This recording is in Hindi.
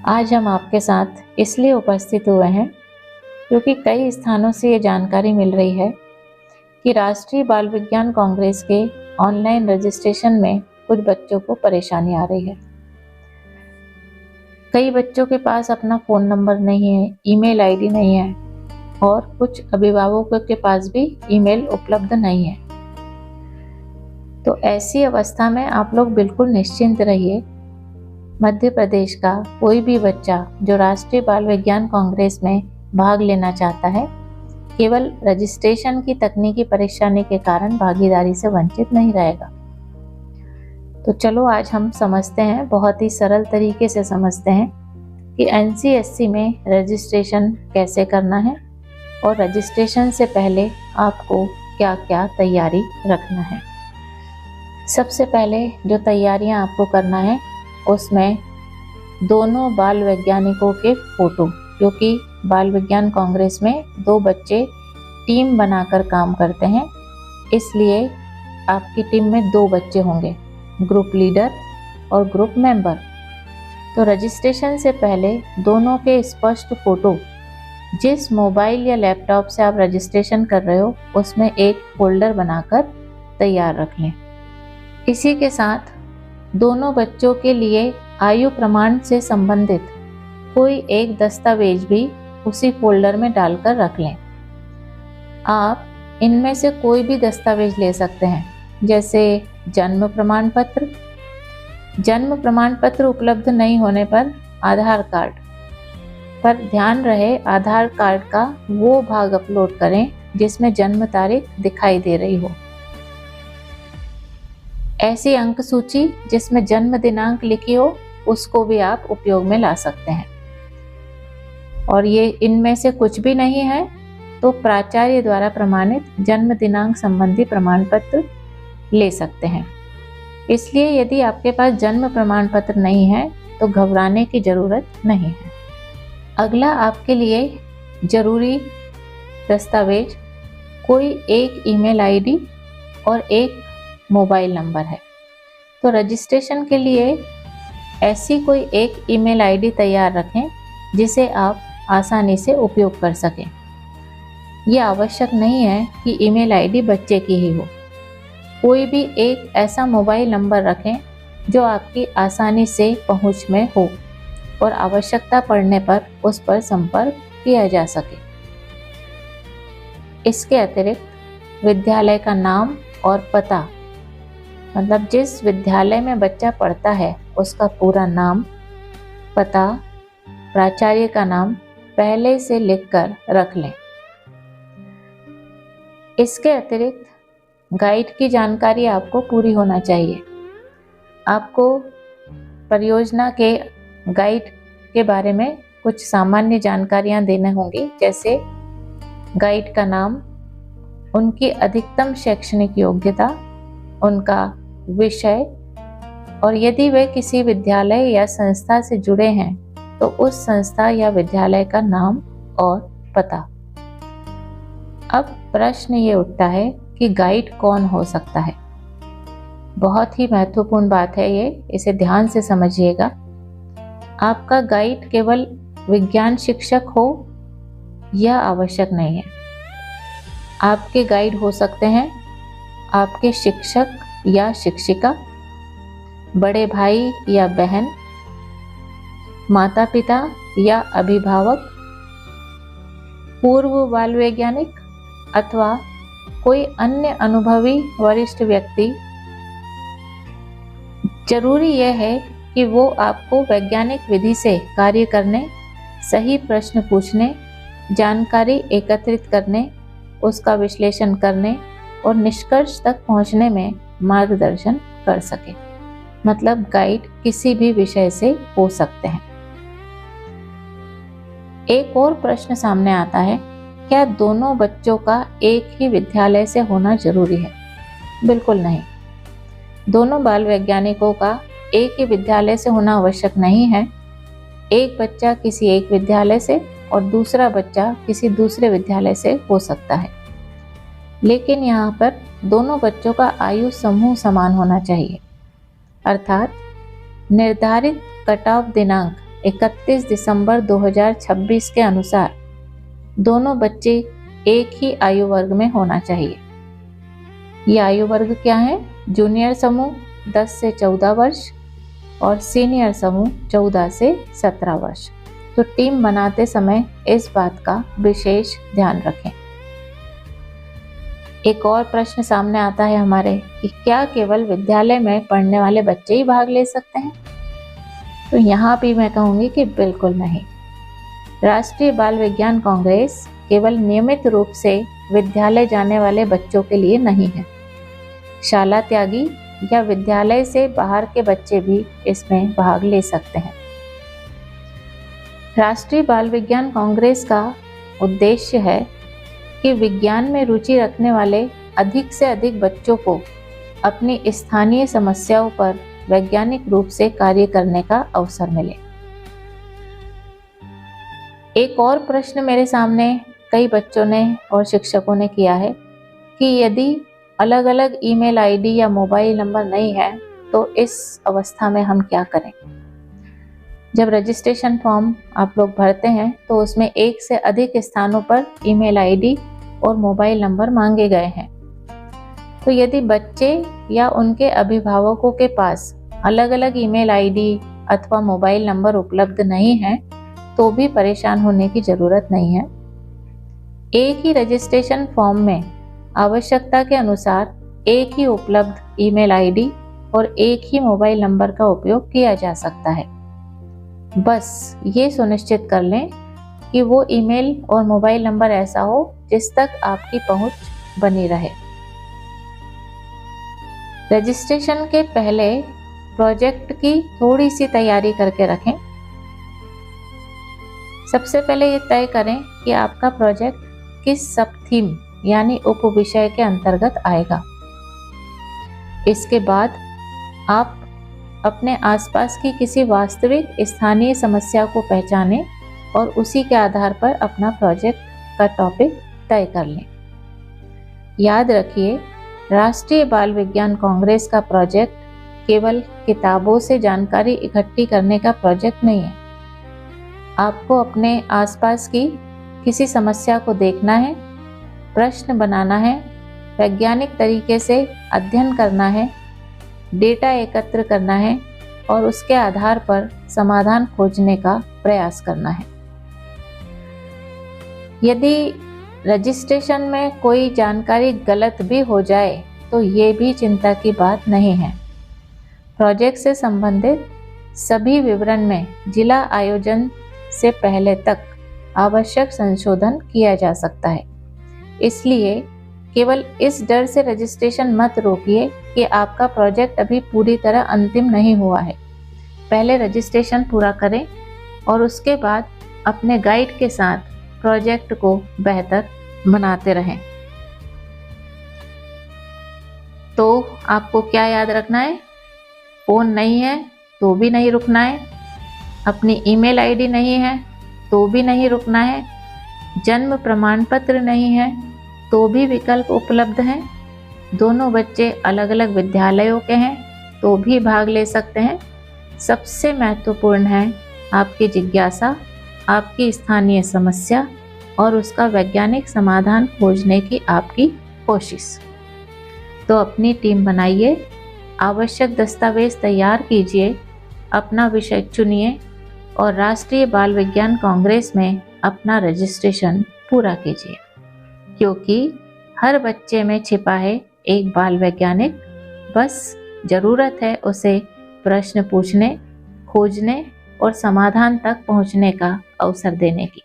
आज हम आपके साथ इसलिए उपस्थित हुए हैं क्योंकि कई स्थानों से ये जानकारी मिल रही है कि राष्ट्रीय बाल विज्ञान कांग्रेस के ऑनलाइन रजिस्ट्रेशन में कुछ बच्चों को परेशानी आ रही है। कई बच्चों के पास अपना फ़ोन नंबर नहीं है, ईमेल आईडी नहीं है और कुछ अभिभावकों के पास भी ईमेल उपलब्ध नहीं है। तो ऐसी अवस्था में आप लोग बिल्कुल निश्चिंत रहिए। मध्य प्रदेश का कोई भी बच्चा जो राष्ट्रीय बाल विज्ञान कांग्रेस में भाग लेना चाहता है, केवल रजिस्ट्रेशन की तकनीकी परेशानी के कारण भागीदारी से वंचित नहीं रहेगा। तो चलो आज हम समझते हैं, बहुत ही सरल तरीके से समझते हैं कि NCSC में रजिस्ट्रेशन कैसे करना है और रजिस्ट्रेशन से पहले आपको क्या क्या तैयारी रखना है। सबसे पहले जो तैयारियां आपको करना है उसमें दोनों बाल वैज्ञानिकों के फोटो, क्योंकि बाल विज्ञान कांग्रेस में 2 बच्चे टीम बनाकर काम करते हैं, इसलिए आपकी टीम में 2 बच्चे होंगे, ग्रुप लीडर और ग्रुप मेंबर। तो रजिस्ट्रेशन से पहले दोनों के स्पष्ट फोटो जिस मोबाइल या लैपटॉप से आप रजिस्ट्रेशन कर रहे हो उसमें एक फोल्डर बनाकर तैयार रख लें। इसी के साथ दोनों बच्चों के लिए आयु प्रमाण से संबंधित कोई एक दस्तावेज भी उसी फोल्डर में डालकर रख लें। आप इनमें से कोई भी दस्तावेज ले सकते हैं, जैसे जन्म प्रमाण पत्र। जन्म प्रमाण पत्र उपलब्ध नहीं होने पर आधार कार्ड, पर ध्यान रहे आधार कार्ड का वो भाग अपलोड करें जिसमें जन्म तारीख दिखाई दे रही हो। ऐसी अंक सूची जिसमें जन्म दिनांक लिखी हो उसको भी आप उपयोग में ला सकते हैं। और ये इनमें से कुछ भी नहीं है तो प्राचार्य द्वारा प्रमाणित जन्म दिनांक संबंधी प्रमाण पत्र ले सकते हैं। इसलिए यदि आपके पास जन्म प्रमाण पत्र नहीं है तो घबराने की जरूरत नहीं है। अगला आपके लिए जरूरी दस्तावेज कोई एक ईमेल आईडी और एक मोबाइल नंबर है। तो रजिस्ट्रेशन के लिए ऐसी कोई एक ईमेल आईडी तैयार रखें जिसे आप आसानी से उपयोग कर सकें। यह आवश्यक नहीं है कि ईमेल आईडी बच्चे की ही हो। कोई भी एक ऐसा मोबाइल नंबर रखें जो आपकी आसानी से पहुंच में हो और आवश्यकता पड़ने पर उस पर संपर्क किया जा सके। इसके अतिरिक्त विद्यालय का नाम और पता, मतलब जिस विद्यालय में बच्चा पढ़ता है उसका पूरा नाम, पता, प्राचार्य का नाम पहले से लिखकर रख लें। इसके अतिरिक्त गाइड की जानकारी आपको पूरी होना चाहिए। आपको परियोजना के गाइड के बारे में कुछ सामान्य जानकारियां देने होंगी, जैसे गाइड का नाम, उनकी अधिकतम शैक्षणिक योग्यता, उनका विषय और यदि वे किसी विद्यालय या संस्था से जुड़े हैं तो उस संस्था या विद्यालय का नाम और पता। अब प्रश्न ये उठता है कि गाइड कौन हो सकता है। बहुत ही महत्वपूर्ण बात है ये, इसे ध्यान से समझिएगा। आपका गाइड केवल विज्ञान शिक्षक हो यह आवश्यक नहीं है। आपके गाइड हो सकते हैं आपके शिक्षक या शिक्षिका, बड़े भाई या बहन, माता पिता या अभिभावक, पूर्व बाल वैज्ञानिक अथवा कोई अन्य अनुभवी वरिष्ठ व्यक्ति। जरूरी यह है कि वो आपको वैज्ञानिक विधि से कार्य करने, सही प्रश्न पूछने, जानकारी एकत्रित करने, उसका विश्लेषण करने और निष्कर्ष तक पहुंचने में मार्गदर्शन कर सके। मतलब गाइड किसी भी विषय से हो सकते हैं। एक और प्रश्न सामने आता है, क्या दोनों बच्चों का एक ही विद्यालय से होना जरूरी है? बिल्कुल नहीं। दोनों बाल वैज्ञानिकों का एक ही विद्यालय से होना आवश्यक नहीं है। एक बच्चा किसी एक विद्यालय से और दूसरा बच्चा किसी दूसरे विद्यालय से हो सकता है, लेकिन यहाँ पर दोनों बच्चों का आयु समूह समान होना चाहिए। अर्थात निर्धारित कट ऑफ दिनांक 31 दिसंबर 2026 के अनुसार दोनों बच्चे एक ही आयु वर्ग में होना चाहिए। ये आयु वर्ग क्या है? जूनियर समूह 10 से 14 वर्ष और सीनियर समूह 14 से 17 वर्ष। तो टीम बनाते समय इस बात का विशेष ध्यान रखें। एक और प्रश्न सामने आता है हमारे कि क्या केवल विद्यालय में पढ़ने वाले बच्चे ही भाग ले सकते हैं? तो यहाँ भी मैं कहूँगी कि बिल्कुल नहीं। राष्ट्रीय बाल विज्ञान कांग्रेस केवल नियमित रूप से विद्यालय जाने वाले बच्चों के लिए नहीं है। शाला त्यागी या विद्यालय से बाहर के बच्चे भी इसमें भाग ले सकते हैं। राष्ट्रीय बाल विज्ञान कांग्रेस का उद्देश्य है कि विज्ञान में रुचि रखने वाले अधिक से अधिक बच्चों को अपनी स्थानीय समस्याओं पर वैज्ञानिक रूप से कार्य करने का अवसर मिले। एक और प्रश्न मेरे सामने कई बच्चों ने और शिक्षकों ने किया है कि यदि अलग अलग ईमेल आईडी या मोबाइल नंबर नहीं है तो इस अवस्था में हम क्या करें? जब रजिस्ट्रेशन फॉर्म आप लोग भरते हैं तो उसमें एक से अधिक स्थानों पर ईमेल आईडी और मोबाइल नंबर मांगे गए हैं। तो यदि बच्चे या उनके अभिभावकों के पास अलग अलग ईमेल आईडी अथवा मोबाइल नंबर उपलब्ध नहीं है तो भी परेशान होने की जरूरत नहीं है। एक ही रजिस्ट्रेशन फॉर्म में आवश्यकता के अनुसार एक ही उपलब्ध ईमेल आईडी और एक ही मोबाइल नंबर का उपयोग किया जा सकता है। बस ये सुनिश्चित कर लें कि वो ईमेल और मोबाइल नंबर ऐसा हो जिस तक आपकी पहुंच बनी रहे। रजिस्ट्रेशन के पहले प्रोजेक्ट की थोड़ी सी तैयारी करके रखें। सबसे पहले ये तय करें कि आपका प्रोजेक्ट किस सब थीम यानी उप विषय के अंतर्गत आएगा। इसके बाद आप अपने आसपास की किसी वास्तविक स्थानीय समस्या को पहचानें और उसी के आधार पर अपना प्रोजेक्ट का टॉपिक तय कर लें। याद रखिए, राष्ट्रीय बाल विज्ञान कांग्रेस का प्रोजेक्ट केवल किताबों से जानकारी इकट्ठी करने का प्रोजेक्ट नहीं है। आपको अपने आसपास की किसी समस्या को देखना है, प्रश्न बनाना है, वैज्ञानिक तरीके से अध्ययन करना है, डेटा एकत्र करना है और उसके आधार पर समाधान खोजने का प्रयास करना है। यदि रजिस्ट्रेशन में कोई जानकारी गलत भी हो जाए तो ये भी चिंता की बात नहीं है। प्रोजेक्ट से संबंधित सभी विवरण में जिला आयोजन से पहले तक आवश्यक संशोधन किया जा सकता है। इसलिए केवल इस डर से रजिस्ट्रेशन मत रोकिए कि आपका प्रोजेक्ट अभी पूरी तरह अंतिम नहीं हुआ है। पहले रजिस्ट्रेशन पूरा करें और उसके बाद अपने गाइड के साथ प्रोजेक्ट को बेहतर बनाते रहें। तो आपको क्या याद रखना है? फ़ोन नहीं है तो भी नहीं रुकना है, अपनी ईमेल आईडी नहीं है तो भी नहीं रुकना है, जन्म प्रमाण पत्र नहीं है तो भी विकल्प उपलब्ध हैं, दोनों बच्चे अलग अलग विद्यालयों के हैं तो भी भाग ले सकते हैं। सबसे महत्वपूर्ण है आपकी जिज्ञासा, आपकी स्थानीय समस्या और उसका वैज्ञानिक समाधान खोजने की आपकी कोशिश। तो अपनी टीम बनाइए, आवश्यक दस्तावेज तैयार कीजिए, अपना विषय चुनिए और राष्ट्रीय बाल विज्ञान कांग्रेस में अपना रजिस्ट्रेशन पूरा कीजिए, क्योंकि हर बच्चे में छिपा है एक बाल वैज्ञानिक। बस ज़रूरत है उसे प्रश्न पूछने, खोजने और समाधान तक पहुंचने का अवसर देने की।